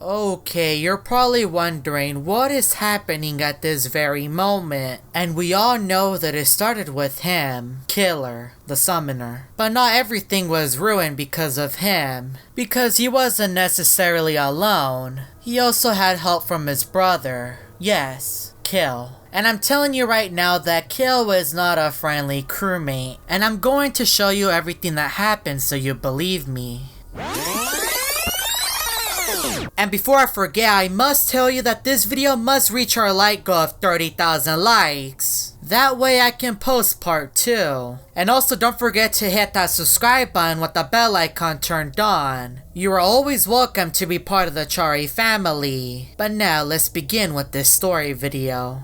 Okay, you're probably wondering what is happening at this very moment, and we all know that it started with him, Killer, the summoner. But not everything was ruined because of him, because he wasn't necessarily alone. He also had help from his brother. Yes, Kill. And I'm telling you right now that Kill was not a friendly crewmate, and I'm going to show you everything that happened so you believe me. And before I forget, I must tell you that this video must reach our like goal of 30,000 likes. That way I can post part 2. And also don't forget to hit that subscribe button with the bell icon turned on. You are always welcome to be part of the Chari family. But now let's begin with this story video.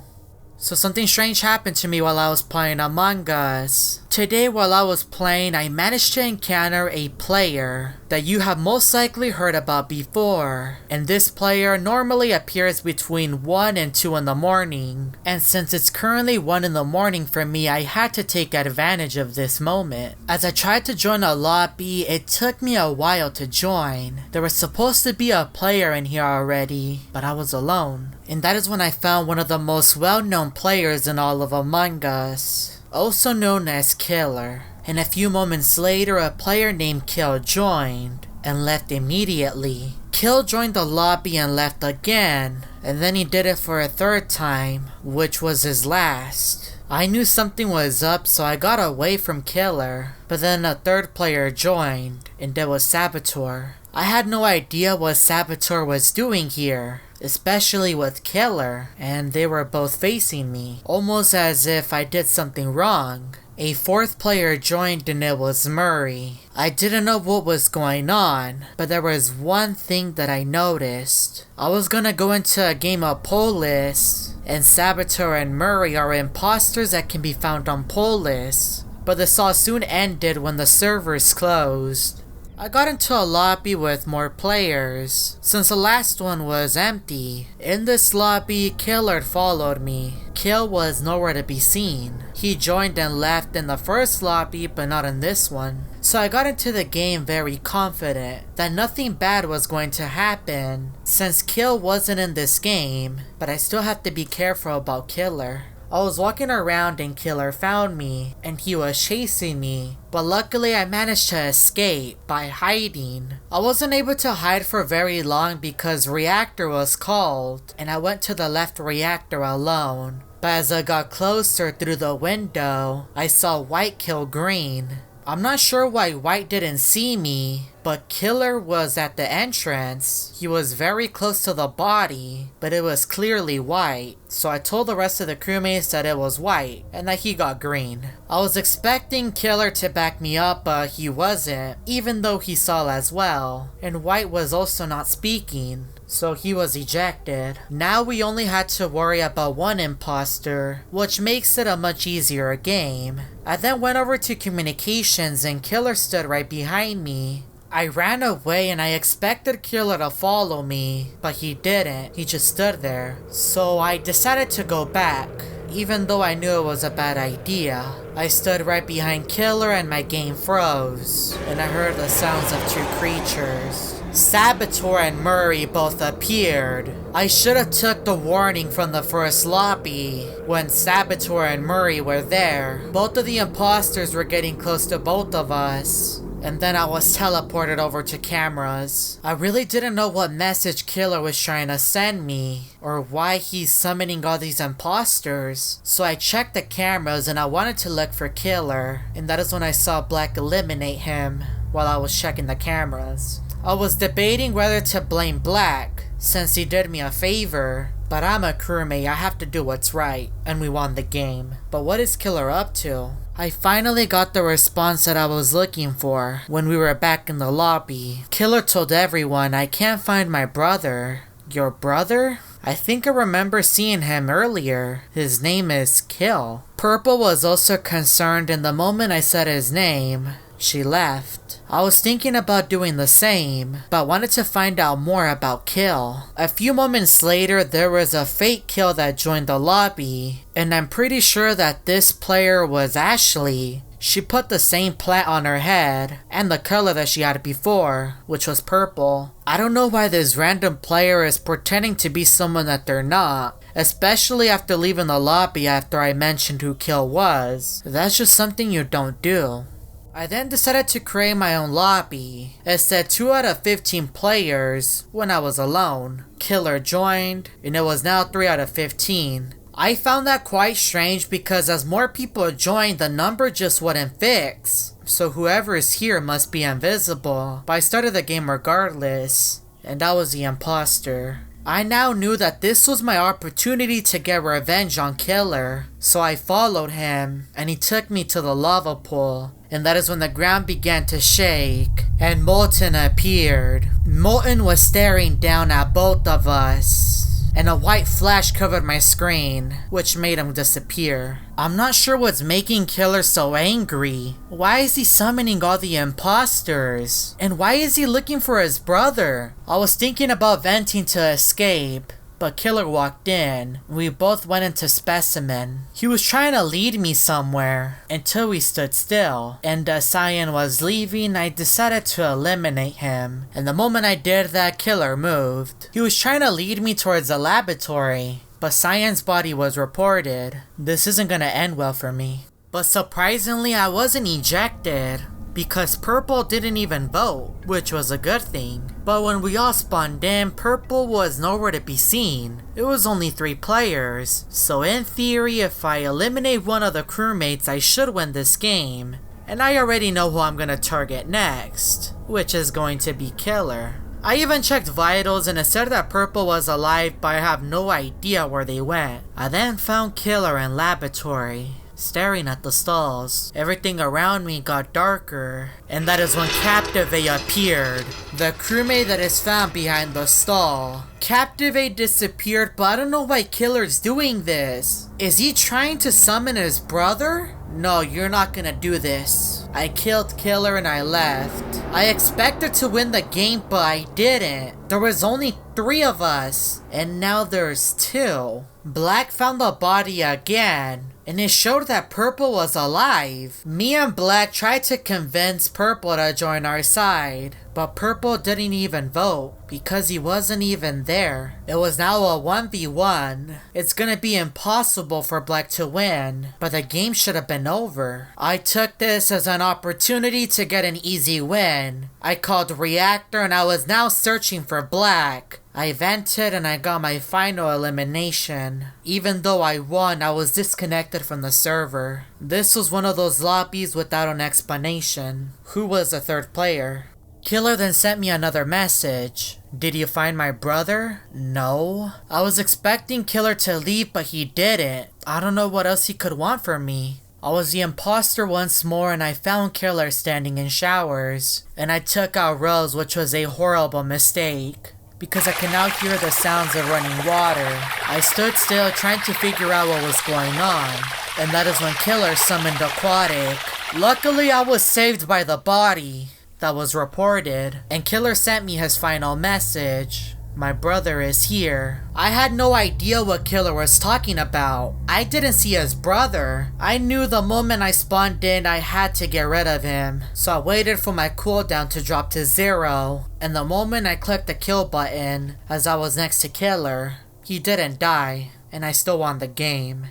So something strange happened to me while I was playing Among Us. Today while I was playing, I managed to encounter a player that you have most likely heard about before. And this player normally appears between 1 and 2 in the morning. And since it's currently 1 in the morning for me, I had to take advantage of this moment. As I tried to join a lobby, it took me a while to join. There was supposed to be a player in here already, but I was alone. And that is when I found one of the most well-known players in all of Among Us, also known as Killer. And a few moments later, a player named Kill joined and left immediately. Kill joined the lobby and left again, and then he did it for a third time, which was his last. I knew something was up, so I got away from Killer, but then a third player joined, and it was Saboteur. I had no idea what Saboteur was doing here, especially with Killer, and they were both facing me, almost as if I did something wrong. A fourth player joined and it was Murray. I didn't know what was going on, but there was one thing that I noticed. I was gonna go into a game of Polus, and Saboteur and Murray are impostors that can be found on Polus, but this all soon ended when the servers closed. I got into a lobby with more players, since the last one was empty. In this lobby, Killer followed me. Kill was nowhere to be seen. He joined and left in the first lobby, but not in this one. So I got into the game very confident that nothing bad was going to happen, since Kill wasn't in this game, but I still have to be careful about Killer. I was walking around and Killer found me, and he was chasing me, but luckily I managed to escape by hiding. I wasn't able to hide for very long because reactor was called, and I went to the left reactor alone. But as I got closer through the window, I saw White kill Green. I'm not sure why White didn't see me, but Killer was at the entrance. He was very close to the body, but it was clearly White. So I told the rest of the crewmates that it was White, and that he got Green. I was expecting Killer to back me up, but he wasn't, even though he saw as well. And White was also not speaking, so he was ejected. Now we only had to worry about one imposter, which makes it a much easier game. I then went over to communications and Killer stood right behind me. I ran away and I expected Killer to follow me, but he didn't. He just stood there. So I decided to go back, even though I knew it was a bad idea. I stood right behind Killer and my game froze, and I heard the sounds of two creatures. Saboteur and Murray both appeared. I should have took the warning from the first lobby when Saboteur and Murray were there. Both of the imposters were getting close to both of us. And then I was teleported over to cameras. I really didn't know what message Killer was trying to send me, or why he's summoning all these imposters. So I checked the cameras and I wanted to look for Killer, and that is when I saw Black eliminate him while I was checking the cameras. I was debating whether to blame Black, since he did me a favor, but I'm a crewmate, I have to do what's right, and we won the game. But what is Killer up to? I finally got the response that I was looking for when we were back in the lobby. Killer told everyone, "I can't find my brother." Your brother? I think I remember seeing him earlier. His name is Kill. Purple was also concerned, and the moment I said his name, she left. I was thinking about doing the same, but wanted to find out more about Kill. A few moments later, there was a fake Kill that joined the lobby, and I'm pretty sure that this player was Ashley. She put the same plant on her head, and the color that she had before, which was purple. I don't know why this random player is pretending to be someone that they're not, especially after leaving the lobby after I mentioned who Kill was. That's just something you don't do. I then decided to create my own lobby. It said 2 out of 15 players when I was alone. Killer joined, and it was now 3 out of 15. I found that quite strange because as more people joined, the number just wouldn't fix. So whoever is here must be invisible. But I started the game regardless, and I was the imposter. I now knew that this was my opportunity to get revenge on Killer, so I followed him, and he took me to the lava pool. And that is when the ground began to shake, and Molten appeared. Molten was staring down at both of us, and a white flash covered my screen, which made him disappear. I'm not sure what's making Killer so angry. Why is he summoning all the imposters? And why is he looking for his brother? I was thinking about venting to escape, but Killer walked in. We both went into Specimen. He was trying to lead me somewhere until we stood still. And as Cyan was leaving, I decided to eliminate him. And the moment I did that, Killer moved. He was trying to lead me towards the laboratory, but Cyan's body was reported. This isn't gonna end well for me. But surprisingly, I wasn't ejected, because Purple didn't even vote, which was a good thing. But when we all spawned in, Purple was nowhere to be seen. It was only 3 players, so in theory, if I eliminate one of the crewmates, I should win this game. And I already know who I'm gonna target next, which is going to be Killer. I even checked vitals and it said that Purple was alive, but I have no idea where they went. I then found Killer in laboratory, staring at the stalls. Everything around me got darker, and that is when Captivate appeared, the crewmate that is found behind the stall. Captivate disappeared, but I don't know why Killer's doing this. Is he trying to summon his brother? No, you're not gonna do this. I killed Killer and I left. I expected to win the game, but I didn't. There was only 3 of us, and now there's 2. Black found the body again, and it showed that Purple was alive. Me and Black tried to convince Purple to join our side, but Purple didn't even vote because he wasn't even there. It was now a 1v1. It's gonna be impossible for Black to win, but the game should have been over. I took this as an opportunity to get an easy win. I called Reactor and I was now searching for Black. I vented and I got my final elimination. Even though I won, I was disconnected from the server. This was one of those lobbies without an explanation. Who was the 3rd player? Killer then sent me another message. Did you find my brother? No. I was expecting Killer to leave, but he didn't. I don't know what else he could want from me. I was the imposter once more and I found Killer standing in showers. And I took out Rose, which was a horrible mistake, because I can now hear the sounds of running water. I stood still trying to figure out what was going on, and that is when Killer summoned Aquatic. Luckily, I was saved by the body that was reported, and Killer sent me his final message. My brother is here. I had no idea what Killer was talking about. I didn't see his brother. I knew the moment I spawned in, I had to get rid of him. So I waited for my cooldown to drop to 0. And the moment I clicked the kill button, as I was next to Killer, he didn't die, and I still won the game.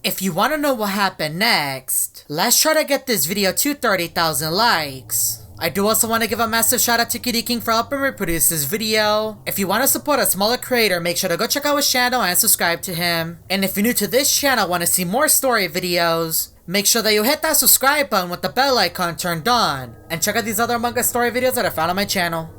If you want to know what happened next, let's try to get this video to 30,000 likes. I do also want to give a massive shout out to Kitty King for helping me produce this video. If you want to support a smaller creator, make sure to go check out his channel and subscribe to him. And if you're new to this channel and want to see more story videos, make sure that you hit that subscribe button with the bell icon turned on. And check out these other Among Us story videos that I found on my channel.